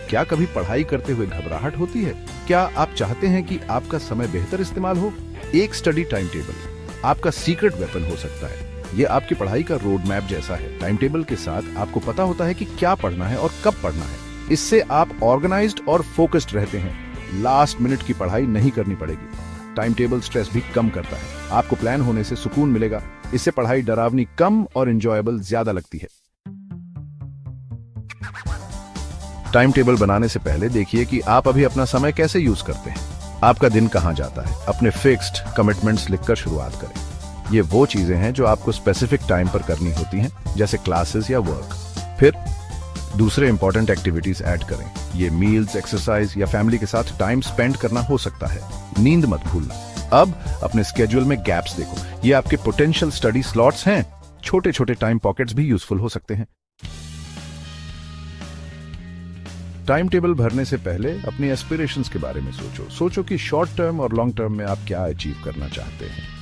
क्या कभी पढ़ाई करते हुए घबराहट होती है? क्या आप चाहते हैं कि आपका समय बेहतर इस्तेमाल हो? एक स्टडी टाइम टेबल आपका सीक्रेट वेपन हो सकता है। ये आपकी पढ़ाई का रोड मैप जैसा है। टाइम टेबल के साथ आपको पता होता है कि क्या पढ़ना है और कब पढ़ना है। इससे आप ऑर्गेनाइज्ड और फोकस्ड रहते हैं। लास्ट मिनट की पढ़ाई नहीं करनी पड़ेगी। टाइम टेबल स्ट्रेस भी कम करता है। आपको प्लान होने से सुकून मिलेगा। इससे पढ़ाई डरावनी कम और एंजॉयबल ज्यादा लगती है। टाइम टेबल बनाने से पहले देखिए कि आप अभी अपना समय कैसे यूज करते हैं। आपका दिन कहां जाता है। अपने फिक्स्ड कमिटमेंट्स लिखकर शुरुआत करें। ये वो चीजें हैं जो आपको स्पेसिफिक टाइम पर करनी होती हैं, जैसे क्लासेस या वर्क। फिर दूसरे इंपॉर्टेंट एक्टिविटीज ऐड करें। ये मील्स, एक्सरसाइज या फैमिली के साथ टाइम स्पेंड करना हो सकता है। नींद मत भूलना। अब अपने स्केड्यूल में गैप्स देखो। ये आपके पोटेंशियल स्टडी स्लॉट्स हैं। छोटे छोटे टाइम पॉकेट्स भी यूजफुल हो सकते हैं। टाइम टेबल भरने से पहले अपनी एस्पिरेशंस के बारे में सोचो कि शॉर्ट टर्म और लॉन्ग टर्म में आप क्या अचीव करना चाहते हैं।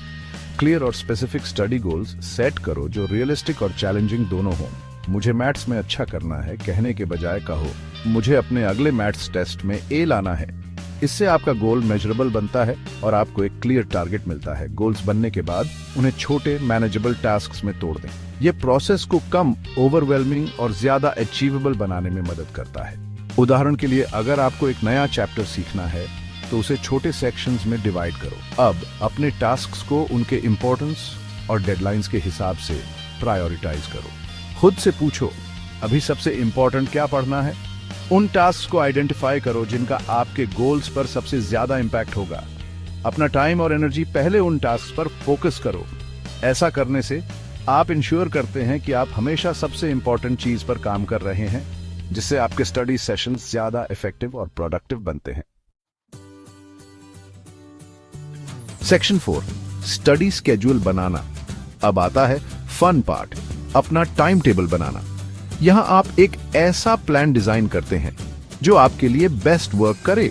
क्लियर और स्पेसिफिक स्टडी गोल्स सेट करो जो रियलिस्टिक और चैलेंजिंग दोनों हों। मुझे मैथ्स में अच्छा करना है कहने के बजाय कहो मुझे अपने अगले मैथ्स टेस्ट में ए लाना है। इससे आपका गोल मेजरेबल बनता है और आपको एक क्लियर टारगेट मिलता है। गोल्स बनने के बाद उन्हें छोटे मैनेजेबल टास्क्स में तोड़ दें। यह प्रोसेस को कम ओवरवेलमिंग और ज्यादा अचीवेबल बनाने में मदद करता है। उदाहरण के लिए अगर आपको एक नया चैप्टर सीखना है तो उसे छोटे सेक्शंस में डिवाइड करो। अब अपने टास्क्स को उनके इंपॉर्टेंस और डेडलाइंस के हिसाब से प्रायोरिटाइज करो। खुद से पूछो अभी सबसे इंपॉर्टेंट क्या पढ़ना है। उन टास्क को आइडेंटिफाई करो जिनका आपके गोल्स पर सबसे ज्यादा इंपैक्ट होगा। अपना टाइम और एनर्जी पहले उन टास्क पर फोकस करो। ऐसा करने से आप इंश्योर करते हैं कि आप हमेशा सबसे इंपॉर्टेंट चीज पर काम कर रहे हैं, जिससे आपके स्टडी सेशंस ज्यादा इफेक्टिव और प्रोडक्टिव बनते हैं। सेक्शन 4 स्टडी स्केड्यूल बनाना। अब आता है फन पार्ट, अपना टाइम टेबल बनाना। यहां आप एक ऐसा प्लान डिजाइन करते हैं जो आपके लिए बेस्ट वर्क करे।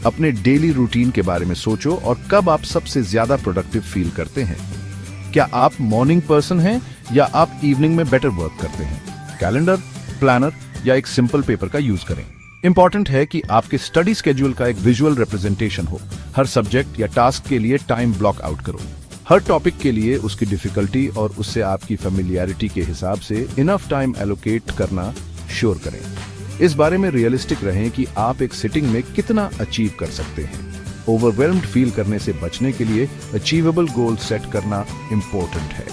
अपने डेली रूटीन के बारे में सोचो और कब आप सबसे ज्यादा प्रोडक्टिव फील करते हैं। क्या आप मॉर्निंग पर्सन हैं या आप इवनिंग में बेटर वर्क करते हैं? कैलेंडर, प्लानर या एक सिंपल पेपर का यूज करें। इंपॉर्टेंट है कि आपके स्टडी स्केड्यूल का एक विजुअल रिप्रेजेंटेशन हो। हर सब्जेक्ट या टास्क के लिए टाइम ब्लॉक आउट करो। हर टॉपिक के लिए उसकी डिफिकल्टी और उससे आपकी फेमिलियरिटी के हिसाब से इनफ टाइम एलोकेट करना श्योर करें। इस बारे में रियलिस्टिक रहें कि आप एक सिटिंग में कितना अचीव कर सकते हैं। ओवरवेल्म्ड फील करने से बचने के लिए अचीवेबल गोल सेट करना इंपॉर्टेंट है।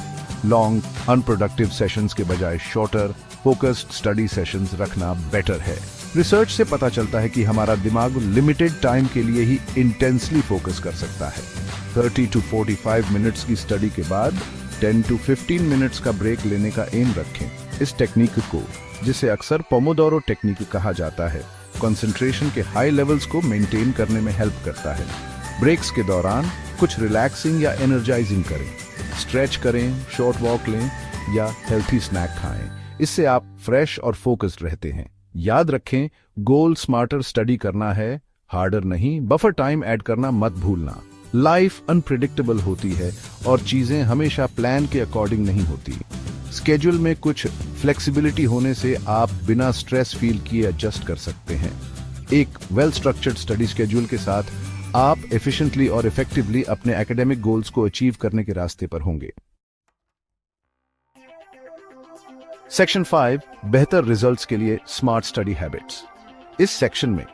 लॉन्ग अनप्रोडक्टिव सेशंस के बजाय शॉर्टर फोकस्ड स्टडी सेशंस रखना बेटर है। रिसर्च से पता चलता है कि हमारा दिमाग लिमिटेड टाइम के लिए ही इंटेंसली फोकस कर सकता है। 30 to 45 मिनट्स की स्टडी के बाद 10 to 15 मिनट्स का ब्रेक लेने का एम रखें। इस टेक्निक को, जिसे अक्सर पोमोडोरो टेक्निक कहा जाता है, कंसंट्रेशन के हाई लेवल्स को मेंटेन करने में हेल्प करता है। ब्रेक्स के दौरान कुछ रिलैक्सिंग या एनर्जाइजिंग करें, स्ट्रेच करें, शॉर्ट वॉक लें या हेल्थी स्नैक खाएं। इससे आप फ्रेश और फोकस्ड रहते हैं। याद रखें, गोल स्मार्टर स्टडी करना है, हार्डर नहीं। बफर टाइम ऐड करना मत भूलना। लाइफ अनप्रिडिक्टेबल होती है और चीजें हमेशा प्लान के अकॉर्डिंग नहीं होती। स्केड्यूल में कुछ फ्लेक्सिबिलिटी होने से आप बिना स्ट्रेस फील किए एडजस्ट कर सकते हैं। एक वेल स्ट्रक्चर्ड स्टडी स्केड्यूल के साथ आप एफिशिएंटली और इफेक्टिवली अपने एकेडमिक गोल्स को अचीव करने के रास्ते पर होंगे। सेक्शन 5 बेहतर रिजल्ट्स के लिए स्मार्ट स्टडी हैबिट्स। इस सेक्शन में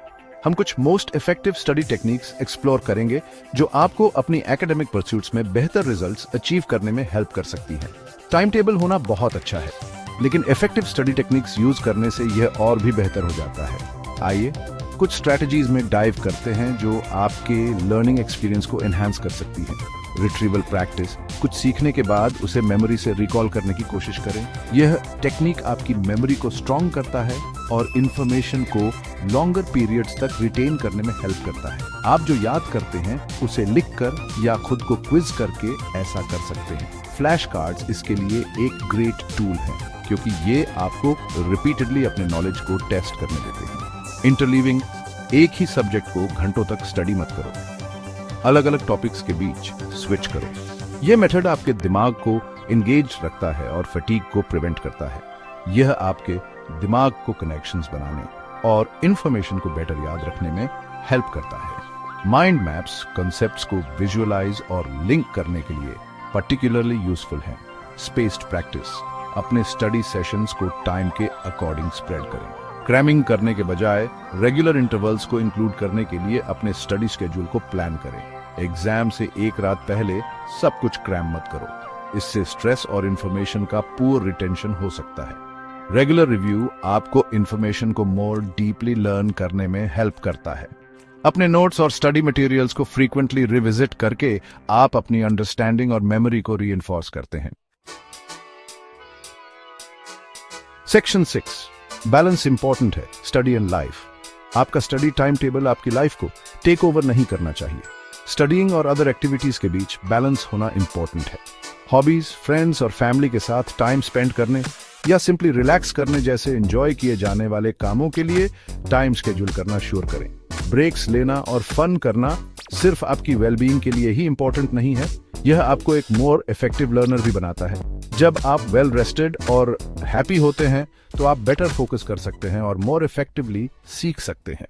हम कुछ most effective study techniques explore करेंगे जो आपको अपनी एकेडमिक परस्यूट्स में बेहतर रिजल्ट्स अचीव करने में हेल्प कर सकती हैं। टाइम टेबल होना बहुत अच्छा है, लेकिन इफेक्टिव स्टडी टेक्निक्स यूज करने से यह और भी बेहतर हो जाता है। आइए कुछ स्ट्रैटेजीज में डाइव करते हैं जो आपके लर्निंग एक्सपीरियंस को एनहांस कर सकती हैं। रिट्रीवल प्रैक्टिस, कुछ सीखने के बाद उसे मेमोरी से रिकॉल करने की कोशिश करें। यह टेक्निक आपकी मेमोरी को स्ट्रॉन्ग करता है और इंफॉर्मेशन को लॉन्गर पीरियड्स तक रिटेन करने में हेल्प करता है। आप जो याद करते हैं उसे लिखकर या खुद को क्विज करके ऐसा कर सकते हैं। फ्लैश कार्ड्स इसके लिए एक ग्रेट टूल है, क्योंकि ये आपको रिपीटेडली अपने नॉलेज को टेस्ट करने देते हैं। इंटरलीविंग, एक ही सब्जेक्ट को घंटों तक स्टडी मत करो, अलग अलग टॉपिक्स के बीच स्विच करो। यह मेथड आपके दिमाग को एंगेज रखता है और फटीग को प्रिवेंट करता है। यह आपके दिमाग को कनेक्शंस बनाने, और इंफॉर्मेशन को बेटर याद रखने में हेल्प करता है। माइंड मैप्स कॉन्सेप्ट्स को विजुअलाइज और लिंक करने के लिए पर्टिकुलरली यूजफुल हैं। स्पेस्ड प्रैक्टिस, अपने स्टडी सेशंस को टाइम के अकॉर्डिंग स्प्रेड करें। क्रैमिंग करने के बजाय रेगुलर इंटरवल्स को इंक्लूड करने के लिए अपने स्टडी स्केड्यूल को प्लान करें। एग्जाम से एक रात पहले सब कुछ क्रैम मत करो, इससे स्ट्रेस और इंफॉर्मेशन का पुअर रिटेंशन हो सकता है। रेगुलर रिव्यू आपको इंफॉर्मेशन को मोर डीपली लर्न करने में हेल्प करता है। अपने नोट्स और स्टडी मटेरियल्स को फ्रीक्वेंटली रिविजिट करके आप अपनी अंडरस्टैंडिंग और मेमोरी को रीइंफोर्स करते हैं। सेक्शन 6, बैलेंस इंपॉर्टेंट है। Study and life. आपका स्टडी टाइम टेबल आपकी लाइफ को टेक ओवर नहीं करना चाहिए। स्टडीइंग और अदर एक्टिविटीज के बीच बैलेंस होना इंपॉर्टेंट है। हॉबीज, फ्रेंड्स और फैमिली के साथ टाइम स्पेंड करने या सिंपली रिलैक्स करने जैसे एंजॉय किए जाने वाले कामों के लिए टाइम स्केड्यूल करना श्योर करें। ब्रेक्स लेना और फन करना सिर्फ आपकी वेलबीइंग के लिए ही इंपॉर्टेंट नहीं है, यह आपको एक मोर इफेक्टिव लर्नर भी बनाता है। जब आप वेल रेस्टेड और हैप्पी होते हैं तो आप बेटर फोकस कर सकते हैं और मोर इफेक्टिवली सीख सकते हैं।